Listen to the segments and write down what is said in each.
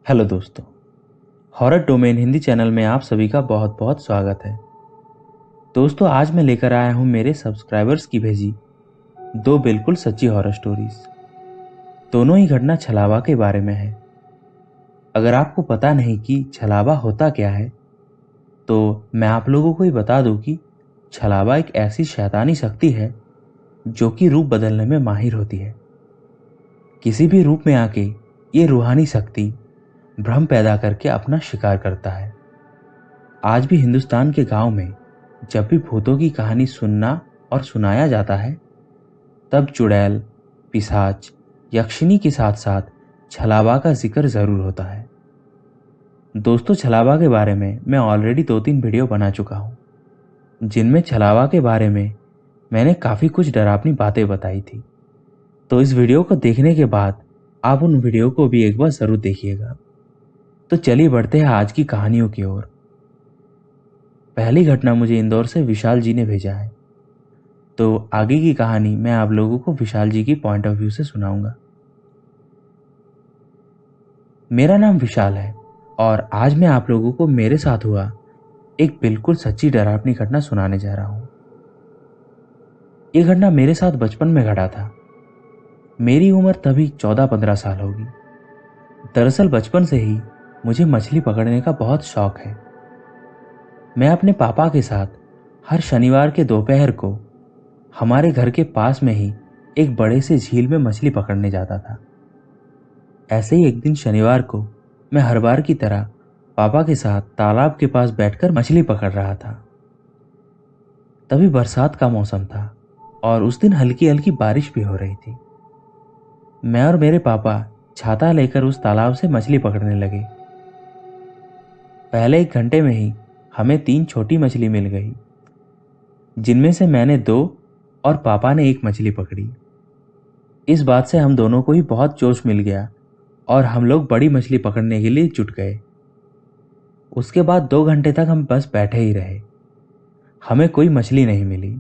Hello दोस्तों, horror domain Hindi channel में आप सभी का बहुत बहुत स्वागत है। दोस्तों, आज मैं लेकर आया हूँ मेरे सब्सक्राइबर्स की भेजी दो बिल्कुल सच्ची हॉरर स्टोरीज। दोनों ही घटना छलावा के बारे में है। अगर आपको पता नहीं कि छलावा होता क्या है, तो मैं आप लोगों को ही बता दूं कि छलावा एक ऐसी शैतानी शक्ति है जो कि रूप बदलने में माहिर होती है। किसी भी रूप में आके ये रूहानी शक्ति भ्रम पैदा करके अपना शिकार करता है। आज भी हिंदुस्तान के गांव में जब भी भूतों की कहानी सुनना और सुनाया जाता है, तब चुड़ैल, पिशाच, यक्षिनी के साथ साथ छलावा का जिक्र जरूर होता है। दोस्तों, छलावा के बारे में मैं ऑलरेडी 2-3 वीडियो बना चुका हूँ, जिनमें छलावा के बारे में मैंने काफ़ी कुछ डरावनी बातें बताई थी। तो इस वीडियो को देखने के बाद आप उन वीडियो को भी एक बार ज़रूर देखिएगा। तो चलिए बढ़ते हैं आज की कहानियों की ओर। पहली घटना मुझे इंदौर से विशाल जी ने भेजा है। तो आगे की कहानी मैं आप लोगों को विशाल जी की पॉइंट ऑफ व्यू से सुनाऊंगा। मेरा नाम विशाल है और आज मैं आप लोगों को मेरे साथ हुआ एक बिल्कुल सच्ची डरावनी घटना सुनाने जा रहा हूं। ये घटना मेरे साथ बचपन में घटा था। मेरी उम्र तभी 14-15 साल होगी। दरअसल बचपन से ही मुझे मछली पकड़ने का बहुत शौक है। मैं अपने पापा के साथ हर शनिवार के दोपहर को हमारे घर के पास में ही एक बड़े से झील में मछली पकड़ने जाता था। ऐसे ही एक दिन शनिवार को मैं हर बार की तरह पापा के साथ तालाब के पास बैठकर मछली पकड़ रहा था। तभी बरसात का मौसम था और उस दिन हल्की हल्की बारिश भी हो रही थी। मैं और मेरे पापा छाता लेकर उस तालाब से मछली पकड़ने लगे। पहले 1 घंटे में ही हमें 3 छोटी मछली मिल गई, जिनमें से मैंने 2 और पापा ने 1 मछली पकड़ी। इस बात से हम दोनों को ही बहुत जोश मिल गया और हम लोग बड़ी मछली पकड़ने के लिए जुट गए। उसके बाद 2 घंटे तक हम बस बैठे ही रहे। हमें कोई मछली नहीं मिली।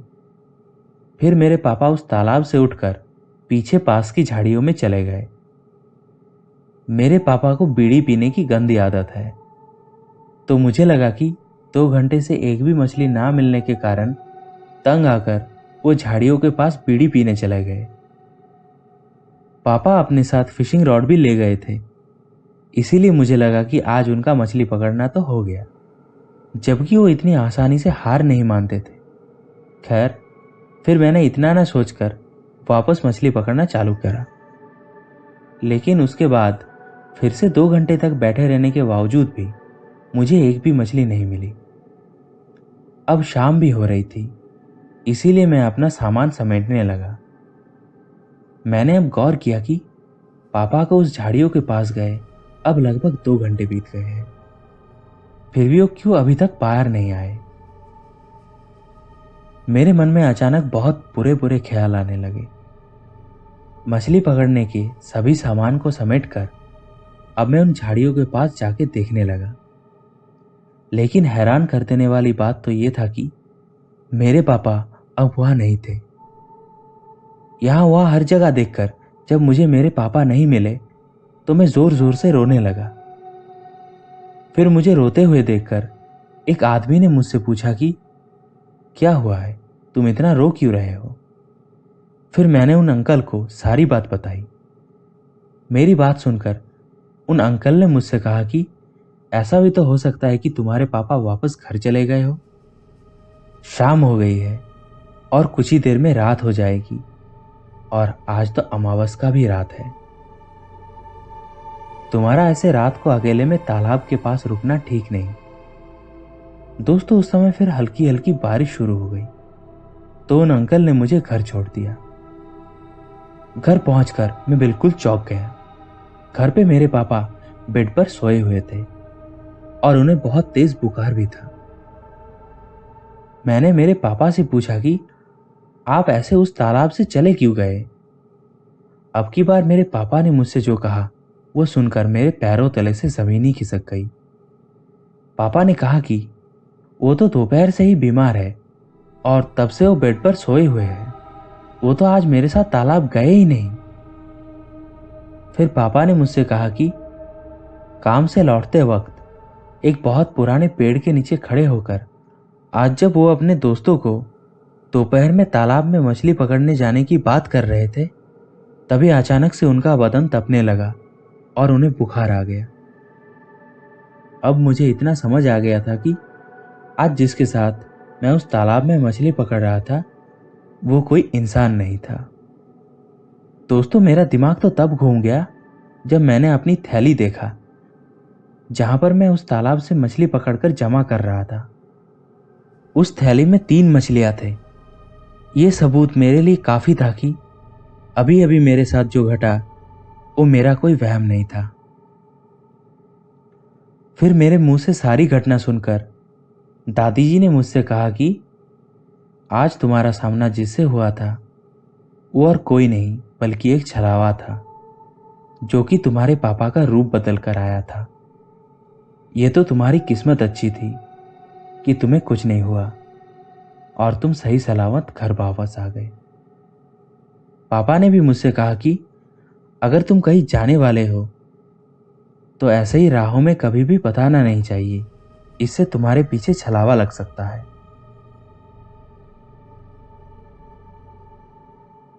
फिर मेरे पापा उस तालाब से उठकर पीछे पास की झाड़ियों में चले गए। मेरे पापा को बीड़ी पीने की गंदी आदत है, तो मुझे लगा कि 2 घंटे से एक भी मछली ना मिलने के कारण तंग आकर वो झाड़ियों के पास बीड़ी पीने चले गए। पापा अपने साथ फिशिंग रॉड भी ले गए थे, इसीलिए मुझे लगा कि आज उनका मछली पकड़ना तो हो गया, जबकि वो इतनी आसानी से हार नहीं मानते थे। खैर, फिर मैंने इतना ना सोचकर वापस मछली पकड़ना चालू करा। लेकिन उसके बाद फिर से 2 घंटे तक बैठे रहने के बावजूद भी मुझे एक भी मछली नहीं मिली। अब शाम भी हो रही थी, इसीलिए मैं अपना सामान समेटने लगा। मैंने अब गौर किया कि पापा को उस झाड़ियों के पास गए अब लगभग 2 घंटे बीत गए हैं, फिर भी वो क्यों अभी तक बाहर नहीं आए। मेरे मन में अचानक बहुत बुरे बुरे ख्याल आने लगे। मछली पकड़ने के सभी सामान को समेटकर अब मैं उन झाड़ियों के पास जाके देखने लगा। लेकिन हैरान कर देने वाली बात तो ये था कि मेरे पापा अब वहां नहीं थे। यहाँ वहां हर जगह देखकर जब मुझे मेरे पापा नहीं मिले, तो मैं जोर जोर से रोने लगा। फिर मुझे रोते हुए देखकर एक आदमी ने मुझसे पूछा कि क्या हुआ है, तुम इतना रो क्यों रहे हो। फिर मैंने उन अंकल को सारी बात बताई। मेरी बात सुनकर उन अंकल ने मुझसे कहा कि ऐसा भी तो हो सकता है कि तुम्हारे पापा वापस घर चले गए हो। शाम हो गई है और कुछ ही देर में रात हो जाएगी, और आज तो अमावस का भी रात है। तुम्हारा ऐसे रात को अकेले में तालाब के पास रुकना ठीक नहीं। दोस्तों, उस समय फिर हल्की हल्की बारिश शुरू हो गई, तो उन अंकल ने मुझे घर छोड़ दिया। घर पहुंचकर मैं बिल्कुल चौंक गया। घर पे मेरे पापा बेड पर सोए हुए थे और उन्हें बहुत तेज बुखार भी था। मैंने मेरे पापा से पूछा कि आप ऐसे उस तालाब से चले क्यों गए। अब की बार मेरे पापा ने मुझसे जो कहा, वो सुनकर मेरे पैरों तले से जमीन ही खिसक गई। पापा ने कहा कि वो तो दोपहर से ही बीमार है और तब से वो बेड पर सोए हुए हैं। वो तो आज मेरे साथ तालाब गए ही नहीं। फिर पापा ने मुझसे कहा कि काम से लौटते वक्त एक बहुत पुराने पेड़ के नीचे खड़े होकर आज जब वो अपने दोस्तों को दोपहर में तालाब में मछली पकड़ने जाने की बात कर रहे थे, तभी अचानक से उनका बदन तपने लगा और उन्हें बुखार आ गया। अब मुझे इतना समझ आ गया था कि आज जिसके साथ मैं उस तालाब में मछली पकड़ रहा था वो कोई इंसान नहीं था। दोस्तों, मेरा दिमाग तो तब घूम गया जब मैंने अपनी थैली देखा जहां पर मैं उस तालाब से मछली पकड़कर जमा कर रहा था। उस थैली में 3 मछलियां थे। ये सबूत मेरे लिए काफी था कि अभी अभी मेरे साथ जो घटा वो मेरा कोई वहम नहीं था। फिर मेरे मुंह से सारी घटना सुनकर दादी जी ने मुझसे कहा कि आज तुम्हारा सामना जिससे हुआ था वो और कोई नहीं बल्कि एक छलावा था जो कि तुम्हारे पापा का रूप बदल कर आया था। ये तो तुम्हारी किस्मत अच्छी थी कि तुम्हें कुछ नहीं हुआ और तुम सही सलामत घर वापस आ गए। पापा ने भी मुझसे कहा कि अगर तुम कहीं जाने वाले हो तो ऐसे ही राहों में कभी भी बताना नहीं चाहिए, इससे तुम्हारे पीछे छलावा लग सकता है।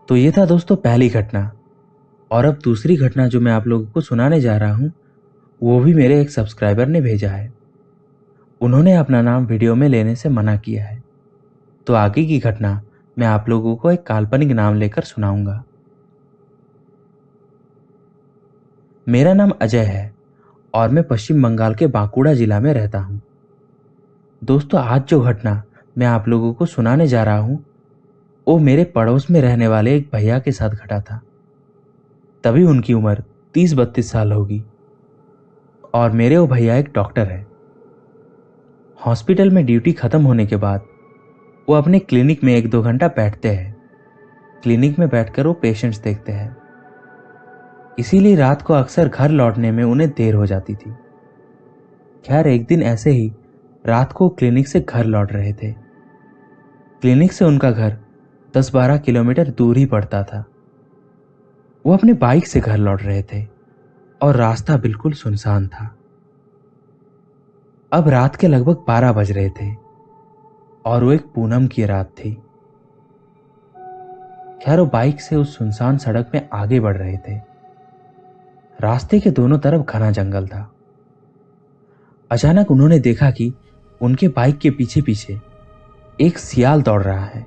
तो ये था दोस्तों पहली घटना। और अब दूसरी घटना जो मैं आप लोगों को सुनाने जा रहा हूं वो भी मेरे एक सब्सक्राइबर ने भेजा है। उन्होंने अपना नाम वीडियो में लेने से मना किया है, तो आगे की घटना मैं आप लोगों को एक काल्पनिक नाम लेकर सुनाऊंगा। मेरा नाम अजय है और मैं पश्चिम बंगाल के बांकुड़ा जिला में रहता हूं। दोस्तों, आज जो घटना मैं आप लोगों को सुनाने जा रहा हूं वो मेरे पड़ोस में रहने वाले एक भैया के साथ घटा था। तभी उनकी उम्र 30-32 साल होगी और मेरे वो भैया एक डॉक्टर है। हॉस्पिटल में ड्यूटी खत्म होने के बाद वो अपने क्लिनिक में 1-2 घंटा बैठते हैं। क्लिनिक में बैठकर वो पेशेंट्स देखते हैं, इसीलिए रात को अक्सर घर लौटने में उन्हें देर हो जाती थी। खैर, एक दिन ऐसे ही रात को क्लिनिक से घर लौट रहे थे। क्लिनिक से उनका घर 10-12 किलोमीटर दूर ही पड़ता था। वो अपनी बाइक से घर लौट रहे थे और रास्ता बिल्कुल सुनसान था। अब रात के लगभग 12 बज रहे थे और वो एक पूनम की रात थी। खैर, वो बाइक से उस सुनसान सड़क में आगे बढ़ रहे थे। रास्ते के दोनों तरफ घना जंगल था। अचानक उन्होंने देखा कि उनके बाइक के पीछे पीछे एक सियाल दौड़ रहा है।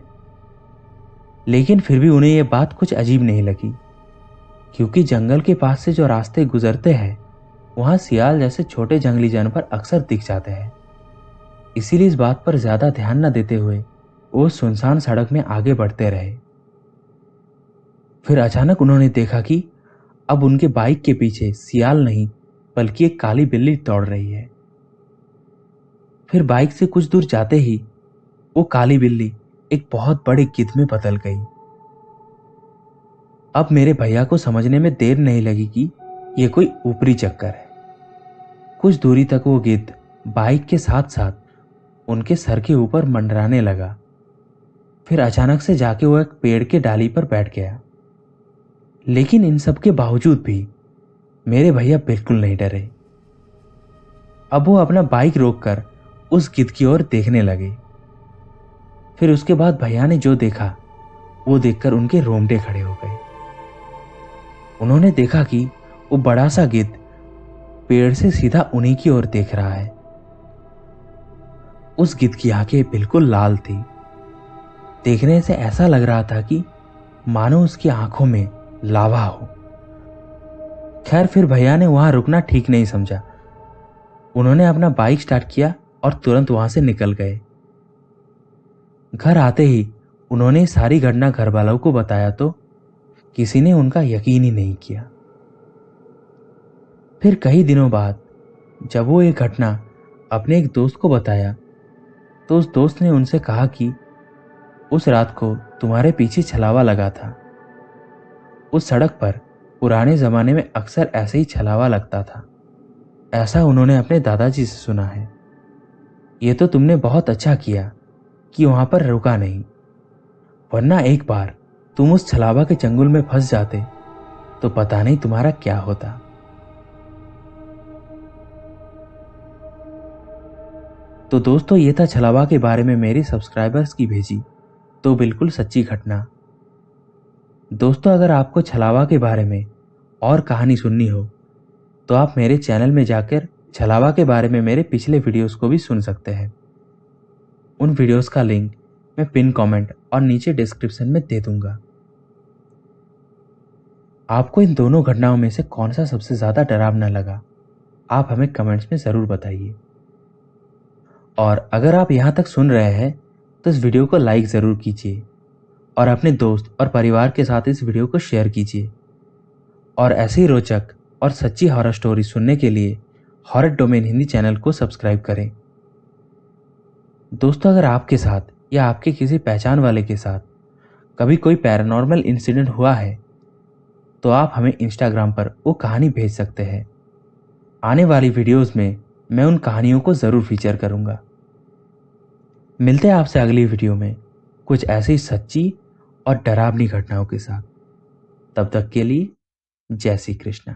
लेकिन फिर भी उन्हें यह बात कुछ अजीब नहीं लगी, क्योंकि जंगल के पास से जो रास्ते गुजरते हैं वहां सियाल जैसे छोटे जंगली जानवर अक्सर दिख जाते हैं। इसीलिए इस बात पर ज्यादा ध्यान न देते हुए वो सुनसान सड़क में आगे बढ़ते रहे। फिर अचानक उन्होंने देखा कि अब उनके बाइक के पीछे सियाल नहीं बल्कि एक काली बिल्ली दौड़ रही है। फिर बाइक से कुछ दूर जाते ही वो काली बिल्ली एक बहुत बड़े गिद्ध में बदल गई। अब मेरे भैया को समझने में देर नहीं लगी कि यह कोई ऊपरी चक्कर है। कुछ दूरी तक वो गिद्ध बाइक के साथ साथ उनके सर के ऊपर मंडराने लगा। फिर अचानक से जाके वो एक पेड़ के डाली पर बैठ गया। लेकिन इन सब के बावजूद भी मेरे भैया बिल्कुल नहीं डरे। अब वो अपना बाइक रोककर उस गिद्ध की ओर देखने लगे। फिर उसके बाद भैया ने जो देखा वो देखकर उनके रोंगटे खड़े हो गए। उन्होंने देखा कि वो बड़ा सा गिद्ध पेड़ से सीधा उन्हीं की ओर देख रहा है। उस गिद्ध की आंखें बिल्कुल लाल थी। देखने से ऐसा लग रहा था कि मानो उसकी आंखों में लावा हो। खैर, फिर भैया ने वहां रुकना ठीक नहीं समझा। उन्होंने अपना बाइक स्टार्ट किया और तुरंत वहां से निकल गए। घर आते ही उन्होंने सारी घटना घर वालों को बताया तो किसी ने उनका यकीन ही नहीं किया। फिर कई दिनों बाद जब वो ये घटना अपने एक दोस्त को बताया तो उस दोस्त ने उनसे कहा कि उस रात को तुम्हारे पीछे छलावा लगा था। उस सड़क पर पुराने जमाने में अक्सर ऐसे ही छलावा लगता था। ऐसा उन्होंने अपने दादाजी से सुना है। ये तो तुमने बहुत अच्छा किया कि वहां पर रुका नहीं, वरना एक बार तुम उस छलावा के चंगुल में फंस जाते तो पता नहीं तुम्हारा क्या होता। तो दोस्तों ये था छलावा के बारे में मेरे सब्सक्राइबर्स की भेजी तो बिल्कुल सच्ची घटना। दोस्तों अगर आपको छलावा के बारे में और कहानी सुननी हो तो आप मेरे चैनल में जाकर छलावा के बारे में मेरे पिछले वीडियोस को भी सुन सकते हैं। उन वीडियोस का लिंक मैं पिन कमेंट और नीचे डिस्क्रिप्शन में दे दूंगा। आपको इन दोनों घटनाओं में से कौन सा सबसे ज़्यादा डरावना लगा, आप हमें कमेंट्स में ज़रूर बताइए। और अगर आप यहाँ तक सुन रहे हैं तो इस वीडियो को लाइक ज़रूर कीजिए और अपने दोस्त और परिवार के साथ इस वीडियो को शेयर कीजिए। और ऐसे ही रोचक और सच्ची हॉरर स्टोरी सुनने के लिए हॉरर डोमेन हिंदी चैनल को सब्सक्राइब करें। दोस्तों अगर आपके साथ या आपके किसी पहचान वाले के साथ कभी कोई पैरानॉर्मल इंसिडेंट हुआ है तो आप हमें इंस्टाग्राम पर वो कहानी भेज सकते हैं। आने वाली वीडियोस में मैं उन कहानियों को ज़रूर फीचर करूँगा। मिलते हैं आपसे अगली वीडियो में कुछ ऐसी सच्ची और डरावनी घटनाओं के साथ। तब तक के लिए जय श्री कृष्णा।